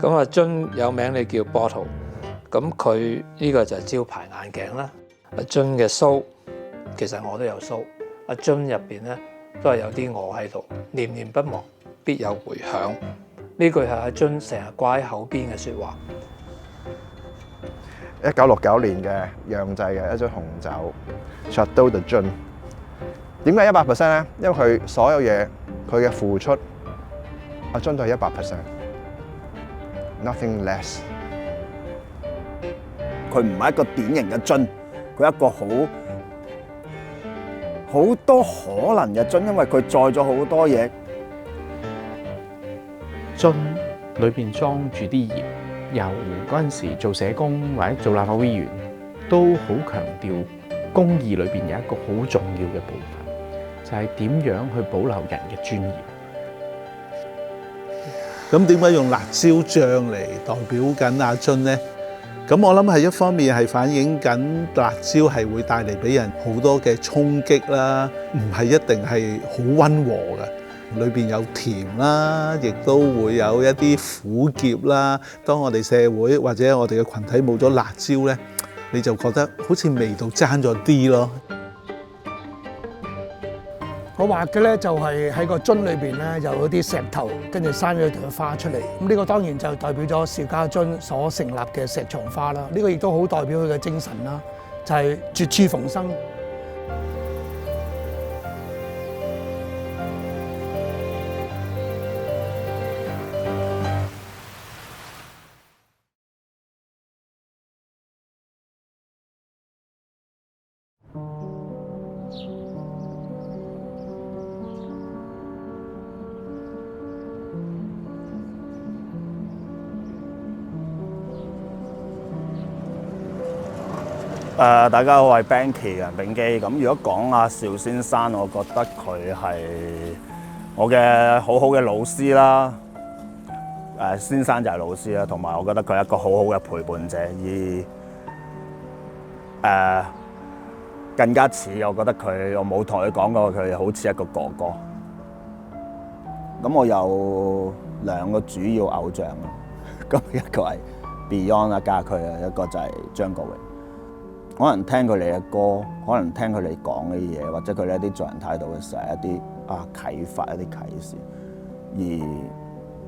咁阿樽有名你叫 Bottle， 咁佢呢個就係招牌眼鏡啦。阿樽嘅鬚其實我都有鬚，阿樽入邊咧都係有啲我喺度，念念不忘必有回響。呢句係阿樽成日掛喺口邊嘅説話。1969年嘅釀製嘅一樽紅酒 Chateau de Jeunes。點解100% 咧？因為佢所有嘢佢嘅付出，阿樽都係100%，nothing less。佢唔係一個典型嘅樽，佢係一個好多可能嘅樽，因為佢載咗好多嘢。樽裏邊裝住啲鹽，由嗰陣時做社工或者做立法會議員，都好強調公義裏邊有一個好重要嘅部分，就係點樣去保留人嘅尊嚴。咁點解用辣椒醬嚟代表緊阿樽呢？咁我諗係一方面係反映緊辣椒係會帶嚟俾人好多嘅衝擊啦，唔係一定係好溫和嘅。裏邊有甜啦，亦都會有一啲苦澀啦。當我哋社會或者我哋嘅群體冇咗辣椒咧，你就覺得好似味道爭咗啲咯。我畫嘅咧就係喺個樽裏邊咧有啲石頭，跟住生咗條花出嚟。咁呢個當然就代表咗邵家臻所成立嘅石牆花啦。呢個亦都好代表佢嘅精神啦，就係絕處逢生。大家好，我係 Banky 楊秉基。咁如果講阿邵先生，我覺得佢係我嘅好嘅老師啦。先生就係老師啦，同埋我覺得佢係一個好嘅陪伴者。而更加似，我覺得我冇同佢講過，佢好似一個哥哥。咁我有兩個主要偶像，咁一個係 Beyond 啊，家駒啊，一個就係張國榮。可能聽佢哋嘅歌，可能聽佢哋講嘅嘢，或者佢哋一啲做人態度嘅時候，一啲啟發、一啲啟示。而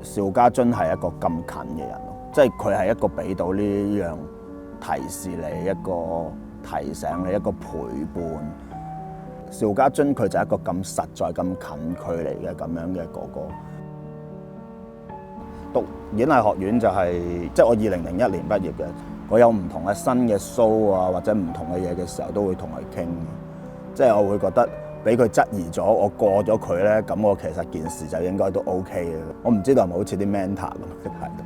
邵家臻係一個咁近嘅人咯，即係佢係一個俾到呢樣提示你，一個提醒你，一個陪伴。邵家臻佢就係一個咁實在、咁近距離嘅咁樣嘅哥哥。讀演藝學院就係即係我2001年畢業嘅。我有唔同嘅新嘅 show 啊，或者唔同嘅嘢嘅時候，都會同佢傾。即係我會覺得俾佢質疑咗，我過咗佢咧，咁我其實件事就應該都 OK 嘅。我唔知道係咪好似啲 mentor 咁嘅態度。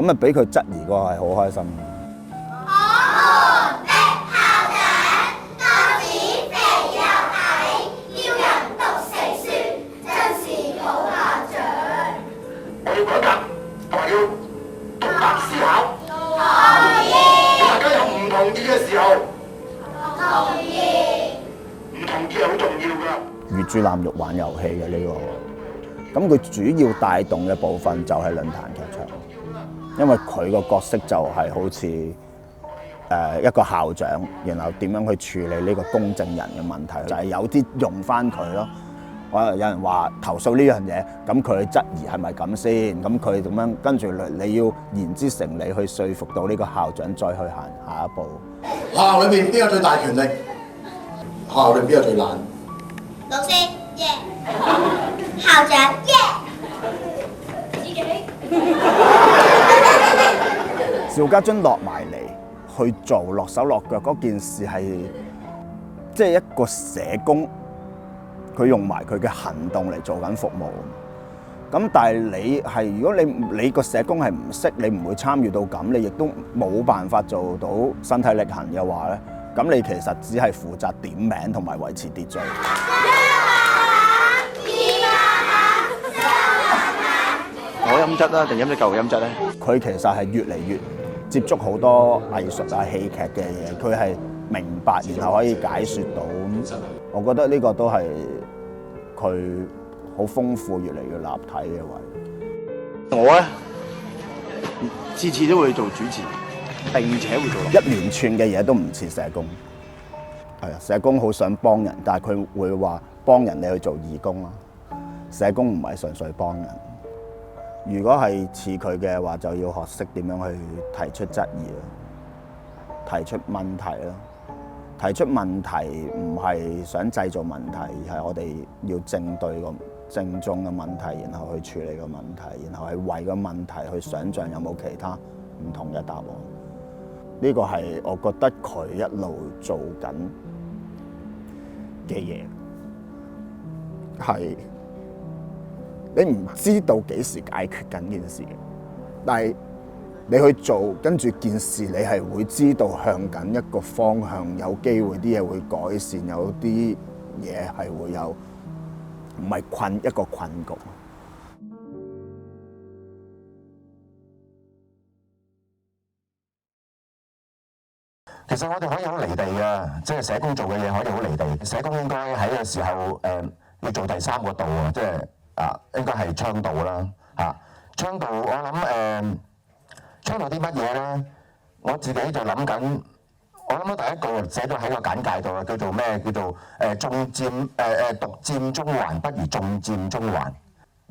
咁啊，俾佢質疑過係好開心。我們的校長個子肥又矮，要人讀死書，真是好校長。我要改革，同埋要獨立思考。大家有唔同意嘅時候，同意，唔同意係好重要㗎。御豬腩肉玩遊戲嘅呢個，咁佢主要帶動嘅部分就係論壇劇場，因為佢個角色就係好似一個校長，然後點樣去處理呢個公證人嘅問題，就係有啲用翻佢咯。有人話投訴呢樣嘢，咁佢質疑係咪咁先？咁佢點樣跟住你要言之成理去說服到呢個校長再去行下一步。學校裏面邊有最大權力？學校裏邊邊有最懶？老師耶，校長耶，自己。邵家臻落埋嚟去做落手落腳嗰件事係，即係一個社工。佢用埋佢嘅行動嚟做緊服務，咁但係你係如果你個社工係唔識，你唔會參與到咁，你亦都冇辦法做到身體力行嘅話咧，咁你其實只係負責點名同埋維持秩序。我音質啦，定音質舊音質咧？佢其實係越嚟越接觸好多藝術啊、戲劇嘅嘢，佢係明白，然後可以解説到。我覺得呢個都係佢好豐富、越嚟越立體嘅位。我咧次次都會做主持，並且會做一連串嘅嘢都唔似社工。係啊，社工好想幫人，但係佢會話幫人你去做義工啦。社工唔係純粹幫人。如果係似佢嘅話，就要學識點樣去提出質疑咯，提出問題咯。提出問題唔係想製造問題，而係我哋要正對個正中嘅問題，然後去處理個問題，然後係為個問題去想像有冇其他唔同嘅答案。呢個係我覺得佢一路做緊嘅嘢，係你唔知道幾時解決緊件事嘅，但係你去做，跟住件事你係會知道向緊一個方向，有機會啲嘢會改善，有啲嘢係會有唔係一個困局。其實我哋可以好離地嘅，即係社工做嘅嘢可以好離地。社工應該喺個時候要做第三個道啊，即係應該係倡導啦嚇。倡導我諗倡導啲乜嘢咧？我自己就諗緊，我諗到第一個寫咗喺個簡介度啊，叫做咩？叫做獨佔中環不如眾佔中環，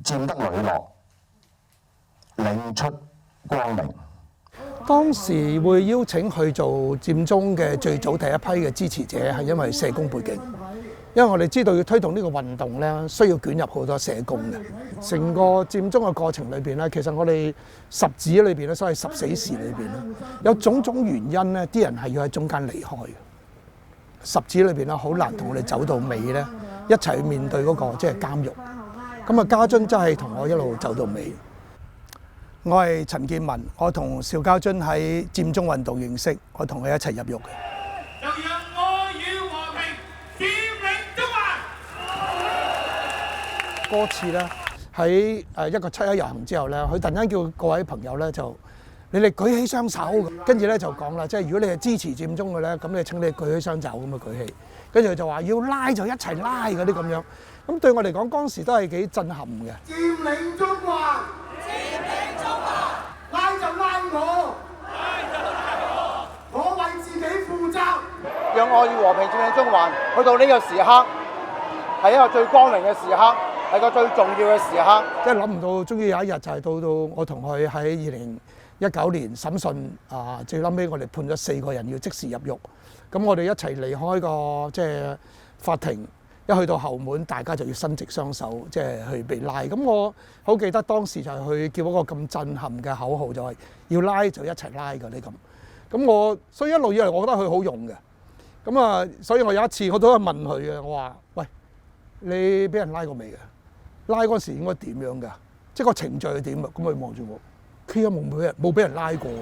佔得磊落，領出光明。當時會邀請去做佔中嘅最早第一批嘅支持者，係因為社工背景，因為我哋知道要推動呢個運動咧，需要捲入好多社工嘅。成個佔中嘅過程裏邊咧，其實我哋十指裏邊咧，所謂十死士裏邊咧，有種種原因咧，啲人係要喺中間離開嘅。十指裏邊咧，好難同我哋走到尾咧，一齊去面對嗰個即係監獄。咁啊，家津真係同我一路走到尾。我係陳建文，我同邵家臻喺佔中運動認識，我同佢一齊入獄嘅。就讓我與和平佔領中環。嗰次咧喺一個七一遊行之後咧，佢突然間叫各位朋友咧就你哋舉起雙手，跟住咧就講啦，即係如果你係支持佔中嘅咧，咁你請你舉起雙手咁啊舉起，跟住佢就話要拉就一齊拉嗰啲咁樣。咁對我嚟講，當時都係幾震撼嘅。佔領中環。拉就拉我，我為自己負責。讓我與和平佔領中環，去到呢個時刻，係一個最光明嘅時刻，係個最重要嘅時刻。即係諗唔到，終於有一日就係到我同佢喺2019年審訊最撚尾我哋判咗4個人要即時入獄。咁我哋一齊離開個即係法庭。一去到後門，大家就要伸直雙手，即係去被拉。咁我好記得當時就係去叫一個咁震撼嘅口號，就係要拉就一齊拉嗰啲咁。咁所以一路以嚟，我覺得佢好勇嘅。咁啊，所以我有一次我都係問佢嘅，我話：喂，你俾人拉過未嘅？拉嗰時應該點樣㗎？即係個程序係點啊？咁佢望住我，佢冇俾人拉過喎。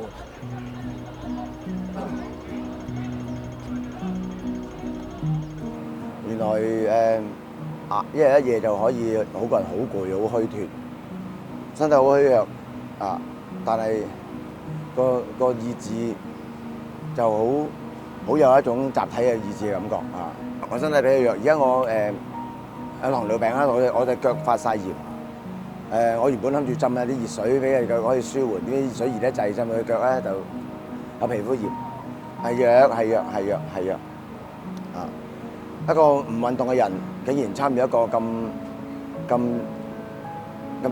原來一日一夜就可以好個人好攰好虛脱，身體好虛弱但係個意志就好有一種集體嘅意志嘅感覺我身體比較弱，而家我有糖尿病啦，我隻腳發晒炎我原本諗住浸下啲熱水俾佢腳可以舒緩，啲熱水熱得滯，浸佢腳咧就有皮膚炎，係弱。一個唔運動嘅人，竟然參與一個咁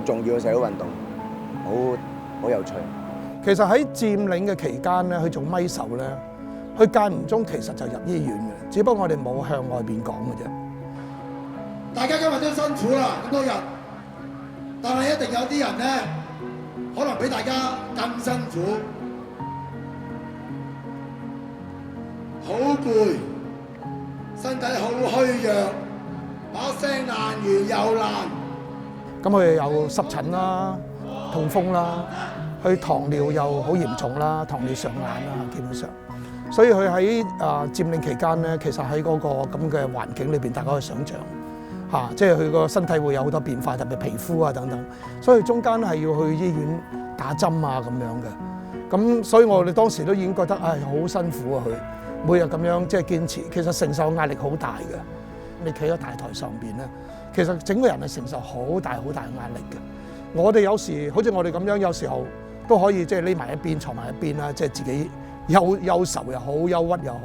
重要嘅社會運動，好有趣。其實喺佔領嘅期間咧，去做咪手咧，佢間唔中其實就入醫院嘅，只不過我哋冇向外邊講嘅啫。大家今日都辛苦啦，咁多日，但係一定有啲人咧，可能比大家更辛苦，好攰。身體好虛弱，把聲爛完又爛。咁佢有濕疹啦、痛風啦，佢糖尿又好嚴重啦，糖尿上眼啦，基本上。所以佢喺佔領期間咧，其實喺嗰個咁嘅環境裏邊，大家可以想像即係佢個身體會有好多變化，特別皮膚啊等等。所以中間係要去醫院打針啊咁樣嘅。咁所以我哋當時都已經覺得好辛苦啊佢。每日咁樣即係堅持，其實承受壓力好大嘅。你企喺大台上邊咧，其實整個人係承受好大壓力嘅。我哋有時好似我哋咁樣，有時候都可以即係匿埋一邊坐埋一邊啦，即係自己憂愁又好，憂鬱又好。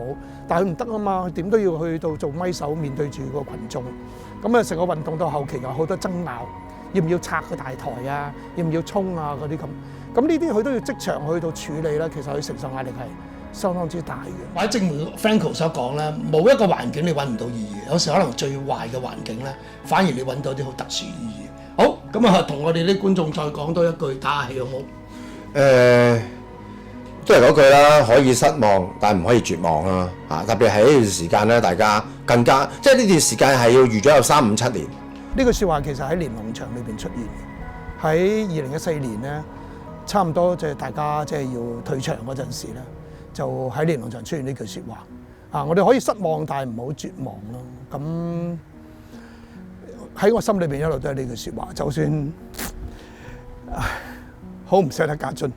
但係佢唔得啊嘛，點都要去到做咪手，面對住個群眾。咁啊，成個運動到後期有好多爭拗，要唔要拆個大台啊？要唔要衝啊？嗰啲咁。咁呢啲佢都要即場去到處理啦。其實佢承受壓力係相當之大嘅。或者正如 Franco 所講咧，冇一個環境你揾唔到意義，有時可能最壞嘅環境咧，反而你揾到啲好特殊意義。好，咁啊，同我哋啲觀眾再講多一句，打下氣好冇？都係嗰句啦，可以失望，但係唔可以絕望啦。特別係呢段時間咧，大家更加即係呢段時間係要預咗有3、5、7年。呢句説話其實喺連儂牆裏邊出現，喺2014年咧，差唔多即係大家即係要退場嗰陣時咧，就喺連儂牆出現呢句説話。我哋可以失望，但係唔好絕望咯。咁喺我心裏邊一路都係呢句説話，就算好唔捨得家俊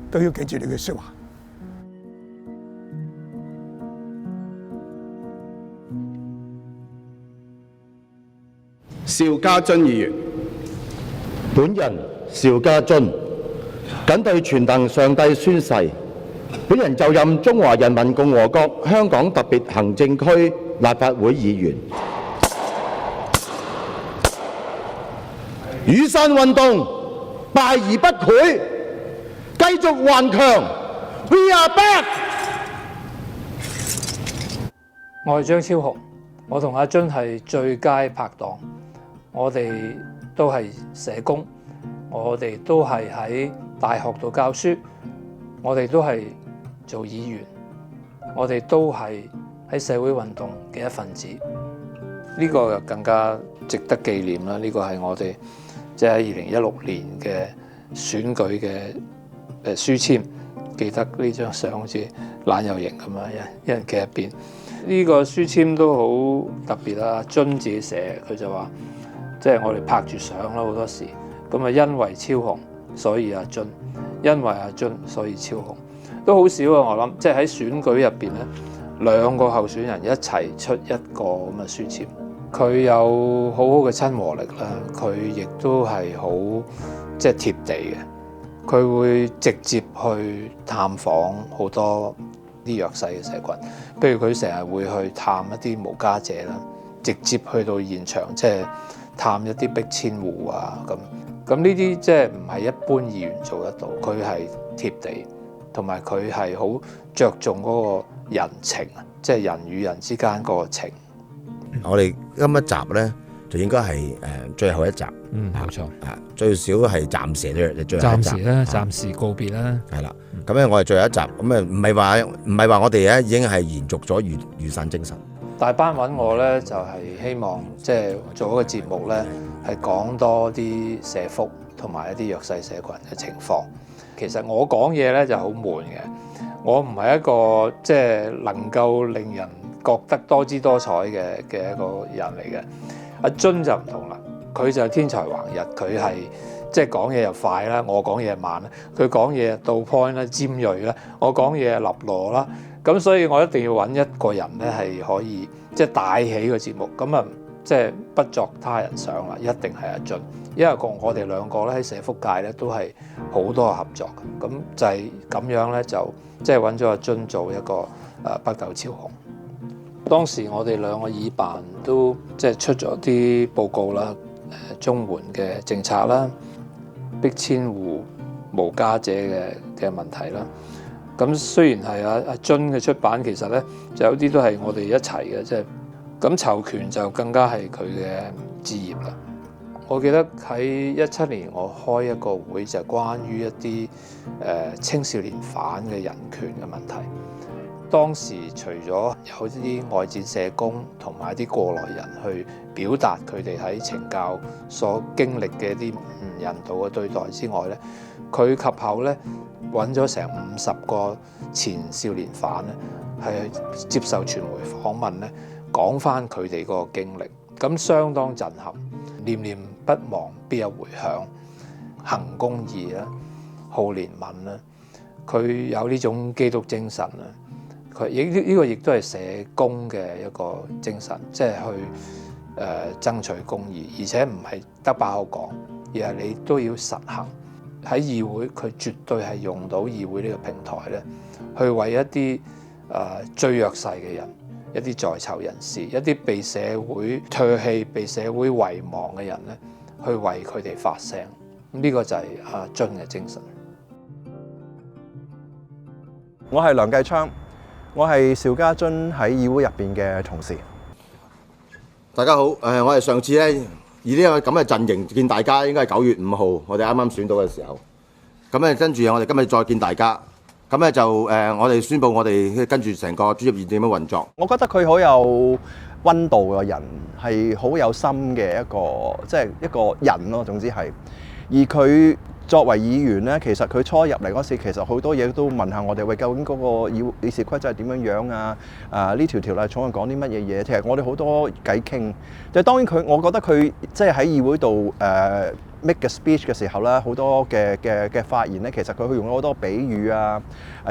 都要記住呢句説話。邵家臻議員，本人邵家臻謹對全能上帝宣誓，本人就任中華人民共和國香港特別行政區立法會議員。雨傘運動敗而不潰，繼續頑強。We are back。我係張超雄，我同阿臻係最佳拍檔，我哋都係社工，我哋都係喺大學度教書，我哋都係做議員，我哋都係喺社會運動嘅一份子。呢個就更加值得紀念啦！呢個係我哋即係喺2016年嘅選舉嘅書籤，記得呢張相好似懶有型咁啊，一人企一邊。呢個書籤都好特別啦，臻自己寫，佢就話，即係我哋拍住相啦好多時，咁啊因為超雄，所以阿臻，因為阿臻，所以超雄，都好少啊！我諗，即係喺選舉入邊咧，2個候選人一齊出一個咁嘅書籤。佢有好好嘅親和力啦，佢亦都係好即係貼地嘅。佢會直接去探訪好多啲弱勢嘅社群，譬如佢成日會去探一啲無家者啦，直接去到現場，即係探一啲逼遷戶啊咁。咁呢啲即係唔係一般議員做得到，佢係貼地，同埋佢係好着重嗰個人情啊，即係人與人之間嗰個情。我哋今一集咧就應該係最後一集，冇錯，最少係暫時咧，最後一集。暫時啦，暫時告別啦。係啦，咁咧我哋最後一集，咁唔係話我哋咧已經係延續咗雨傘精神。大班揾我咧，就係希望即係做一個節目咧，係講多啲社福同埋一啲弱勢社群嘅情況。其實我講嘢咧就好悶嘅，我唔係一個即係能夠令人覺得多姿多彩嘅一個人嚟嘅。阿臻就唔同啦，佢就天才橫溢，佢係即係講嘢又快啦，我講嘢慢啦，佢講嘢到 point 啦、尖鋭啦，我講嘢立羅啦，咁所以我一定要揾一個人咧係可以即係帶起個節目，咁啊即係不作他人想啦，一定係阿臻，因為我哋2個咧喺社福界咧都係好多合作嘅，咁就係咁樣咧就即係揾咗阿臻做一個北斗超雄。當時我哋2個議辦都即係出咗啲報告啦，綜援嘅政策啦，逼遷戶無家者嘅問題啦。咁雖然係阿臻嘅出版，其實咧就有啲都係我哋一齊嘅，即係咁籌權就更加係佢嘅志業啦。我記得喺17年我開一個會，就係關於一啲青少年犯嘅人權嘅問題。當時除咗有啲外展社工同埋一啲過來人去表達佢哋喺懲教所經歷嘅一啲唔人道嘅對待之外咧，佢及後咧揾咗成50個前少年犯咧，係接受傳媒訪問咧，講翻佢哋嗰個經歷，咁相當震撼。念念不忘必有回響，行公義啦，好憐憫啦，佢有呢種基督精神啦。佢呢個亦都係社工嘅一個精神，即係去爭取公義，而且唔係得把口講，而係你都要實行。喺議會，佢絕對係用到議會呢個平台咧，去為一啲最弱勢嘅人、一啲在囚人士、一啲被社會唾棄、被社會遺忘嘅人咧，去為佢哋發聲。呢個就係阿津嘅精神。我係梁繼昌，我係邵家臻喺議會入邊嘅同事。大家好，我哋上次咧以呢個咁嘅陣營見大家，應該係9月5號，我哋啱啱選到嘅時候。咁咧跟住我哋今日再見大家，咁咧就我哋宣佈我哋跟住成個專業議點樣運作。我覺得佢好有溫度嘅人，係好有心嘅一個人咯。總之係，而佢作為議員咧，其實佢初入嚟嗰時，其實好多嘢都問下我哋，喂，究竟嗰個議事規則係點樣樣啊？呢條條例草案講啲乜嘢嘢？其實我哋好多偈傾。就當然我覺得佢即係喺議會度make 嘅 speech 嘅時候咧，好多嘅發言咧，其實佢會用咗好多比喻啊，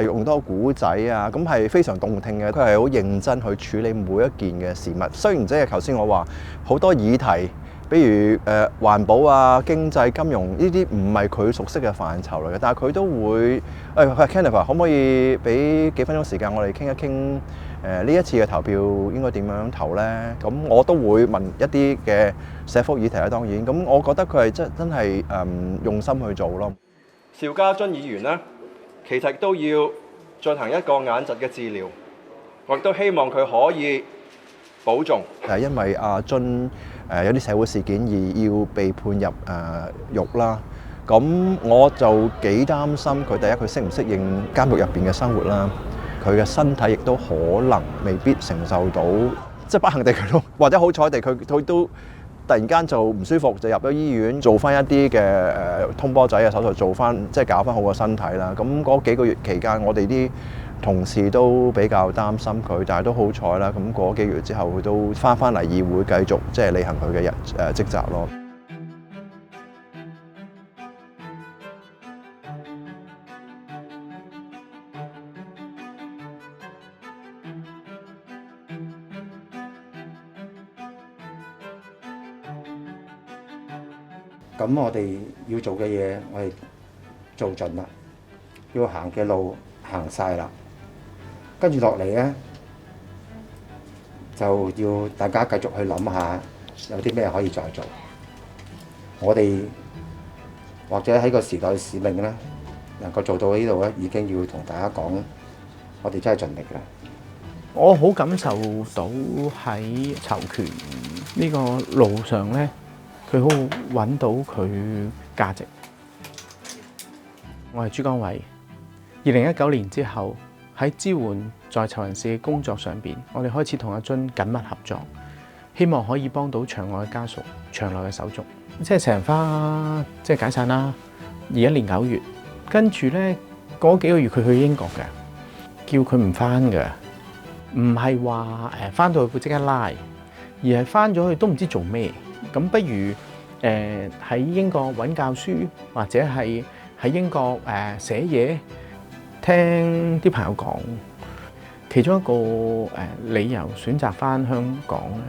用多古仔啊，咁係非常動聽嘅。佢係好認真去處理每一件嘅事物。雖然即係頭先我話好多議題，比如環保啊、經濟、金融呢啲唔係佢熟悉嘅範疇嚟嘅，但係佢都會Kenneth 可唔可以俾幾分鐘時間我哋傾一傾呢一次嘅投票應該點樣投呢？咁我都會問一啲嘅社福議題啦，當然。咁我覺得佢係真係用心去做咯。邵家臻議員呢，其實都要進行一個眼疾嘅治療，我亦都希望佢可以保重。因為阿臻有啲社會事件而要被判入獄啦，咁我就幾擔心佢第一佢適唔適應監獄入邊嘅生活啦，佢嘅身體亦都可能未必承受到，即係不幸地佢都或者好彩地佢都突然間就唔舒服，就入咗醫院做翻一啲嘅通波仔嘅手術，做翻即係搞翻好個身體啦。咁嗰幾個月期間，我哋啲同事都比較擔心佢，但係都好彩啦。咁過咗幾個月之後，佢都翻嚟議會繼續即係履行佢嘅職責咯。咁我哋要做嘅嘢，我哋做盡啦，要行嘅路行晒啦，跟住落嚟咧，就要大家繼續去諗下有啲咩可以再做。我哋或者喺個時代使命咧，能夠做到呢度咧，已經要同大家講，我哋真係盡力啦。我好感受到喺囚權呢個路上咧，佢好揾到佢價值。我係朱江偉。2019年之後喺支援在囚人士嘅工作上邊，我哋開始同阿臻緊密合作，希望可以幫到場外嘅家屬、場內嘅手續。即係石人花即係解散啦，21年9月，跟住咧嗰幾個月佢去英國嘅，叫佢唔翻嘅，唔係話翻到去會即刻拉，而係翻咗去都唔知做咩。咁不如喺英國揾教書，或者係喺英國寫嘢，聽啲朋友講。其中一個理由選擇翻香港咧，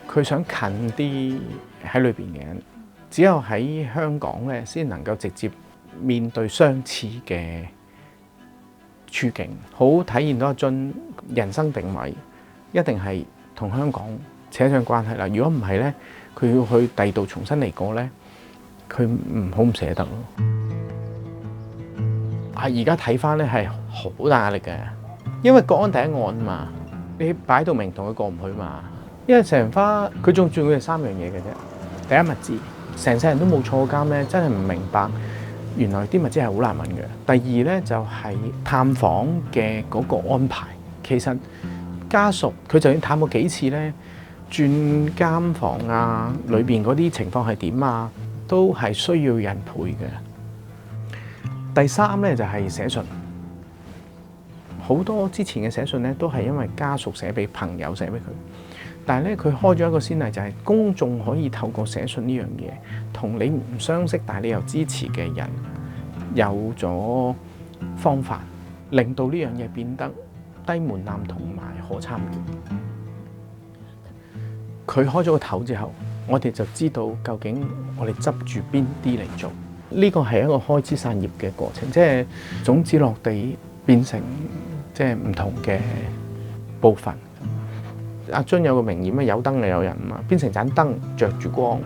佢想近啲喺裏邊嘅人，只有喺香港咧先能夠直接面對相似嘅處境，好體現到阿臻人生定位一定係同香港扯上關係啦。如果唔係咧，佢要去第二度重新嚟過咧，佢好唔捨得咯。而家睇翻咧係好大壓力嘅，因為國安第一案嘛，你擺到明同佢過唔去嘛。因為石人花佢仲要係3樣嘢嘅啫。第一，物資，成世人都冇坐監咧，真係唔明白原來啲物資係好難揾嘅。第二咧就係探訪嘅嗰個安排，其實家屬佢就算探過幾次咧，轉監房啊，裏邊嗰啲情況係點啊，都係需要人陪嘅。第三咧就係寫信，好多之前嘅寫信咧都係因為家屬寫俾朋友寫俾佢，但係咧佢開咗一個先例，就係公眾可以透過寫信呢樣嘢，同你唔相識但係你又支持嘅人有咗方法，令到呢樣嘢變得低門檻同埋可參與。佢開咗個頭之後，我哋就知道究竟我哋執住邊啲嚟做。呢個係一個開枝散葉嘅過程，即係種子落地變成即係唔同嘅部分。阿津有個名言咩？有燈就有人嘛，變成盞燈着住光，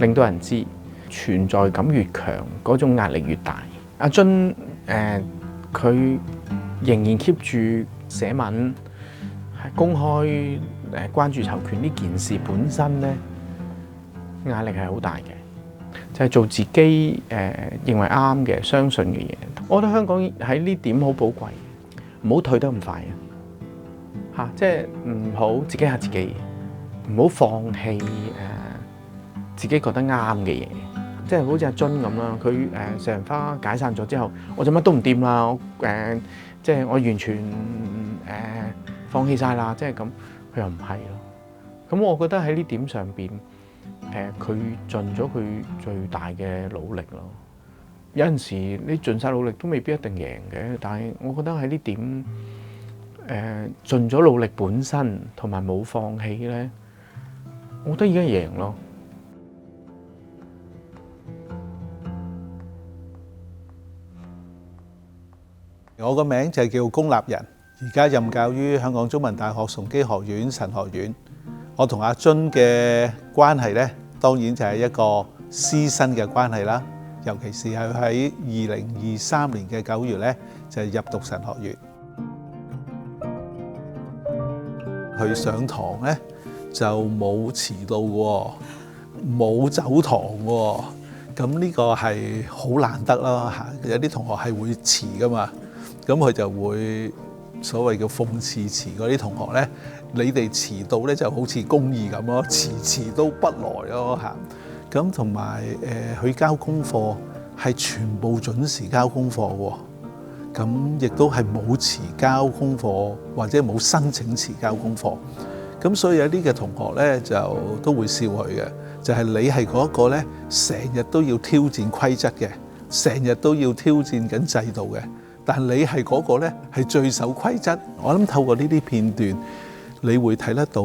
令到人知存在感越強，嗰種壓力越大。阿津佢仍然 keep 住寫文，公開關注囚權呢件事本身咧，壓力係好大嘅。就係做自己認為啱嘅、相信嘅嘢。我覺得香港喺呢點好寶貴，唔好退得咁快啊！即係唔好自己嚇自己，唔好放棄自己覺得啱嘅嘢。即係好似阿津咁啦，佢四人花解散咗之後，我就乜都唔掂啦，即係我完全放棄晒啦，即係咁，佢又唔係咯。咁我覺得喺呢點上邊。佢盡咗佢最大嘅努力咯。有陣時你盡晒努力都未必一定贏嘅，但係我覺得喺呢點盡咗努力本身同埋冇放棄咧，我覺得已經贏咯。我個名就係叫龔立人，而家任教於香港中文大學崇基學院神學院。我同阿津嘅關係咧，當然就係一個師生嘅關係啦。尤其是係喺2023年嘅9月咧，就係入讀神學院。佢上堂咧就冇遲到喎，冇走堂喎。咁呢個係好難得咯嚇。有啲同學係會遲噶嘛，咁佢就會所謂嘅諷刺遲嗰啲同學咧。你哋遲到咧就好似公義咁咯，遲都不來咯嚇。咁同埋佢交功課係全部準時交功課喎。咁亦都係冇遲交功課或者冇申請遲交功課。咁所以有啲嘅同學咧就都會笑佢嘅，就係你係嗰個咧成日都要挑戰規則嘅，成日都要挑戰緊制度嘅。但係你係嗰個咧係最守規則。我諗透過呢啲片段。你會睇得到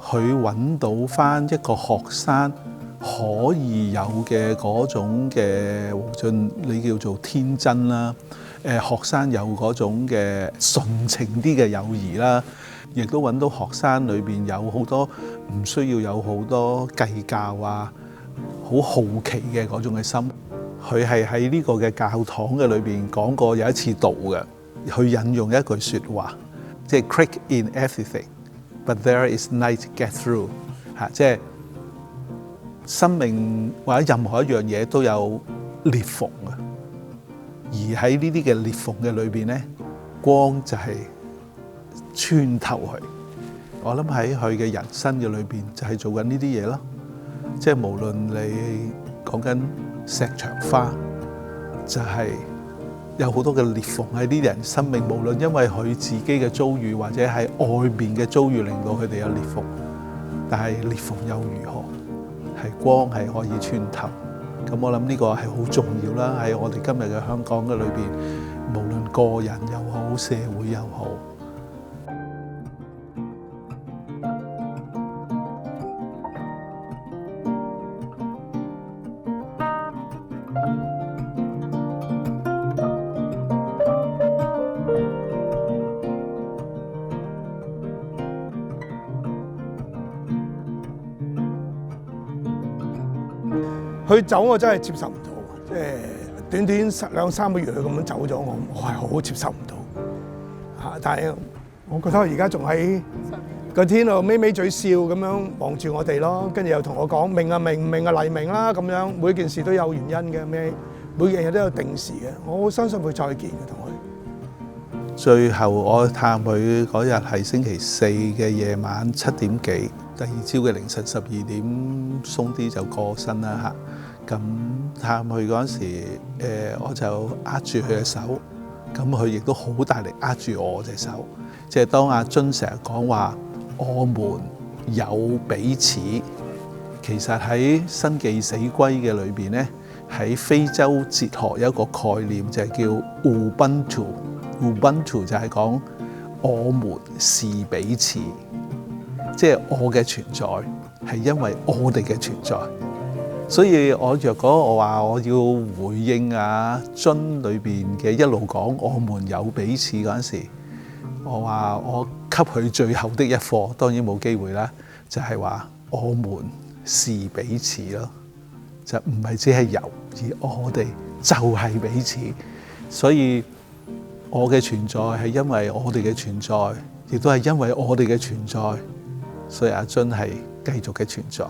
佢揾到返一個學生可以有嘅嗰種嘅無盡，你叫做天真啦。學生有嗰種嘅純情啲嘅友誼啦，亦都揾到學生裏邊有好多唔需要有好多計較啊，好好奇嘅嗰種嘅心。佢係喺呢個嘅教堂嘅裏邊講過有一次道嘅，佢引用一句説話，即係 crack in everything。But there is night get through 嚇，即係生命或者任何一樣嘢都有裂縫嘅，而喺呢啲嘅裂縫嘅裏邊咧，光就係穿透佢。我諗喺佢嘅人生嘅裏邊就係做緊呢啲嘢咯，即係無論你講緊石牆花，就係有好多嘅裂縫喺呢啲人生命，無論因為佢自己嘅遭遇，或者係外面嘅遭遇，令到佢哋有裂縫。但係裂縫又如何？係光係可以穿透。咁我諗呢個係好重要啦。喺我哋今日嘅香港嘅裏邊，無論個人又好，社會又好。佢走我真係接受唔到，即係短短2-3個月佢咁樣走咗，我係好接受唔到嚇。但係我覺得而家仲喺個天度咪咪嘴笑咁樣望住我哋咯，跟住又同我講明啊明，唔明啊黎明啦咁樣，每件事都有原因嘅，每樣嘢都有定時嘅。我相信會再見嘅同佢。最後我探佢嗰日係星期4嘅夜晚7點幾，第二朝嘅凌晨12點鬆啲就過身啦嚇。咁探佢嗰陣時，我就握住佢嘅手，咁佢亦都好大力握住我隻手。即係當阿津成日講話，我們有彼此。其實喺生忌死歸嘅裏邊咧，喺非洲哲學有一個概念就係叫 Ubuntu。Ubuntu 就係講我們是彼此，即係我嘅存在係因為我哋嘅存在。所以若果我話我要回應阿津裏邊嘅一路講我們有彼此嗰陣時，我話我給佢最後的一課，當然冇機會啦，就係話我們是彼此咯，就唔係只係有，而我哋就係彼此。所以我嘅存在係因為我哋嘅存在，亦都係因為我哋嘅存在，所以阿津係繼續嘅存在。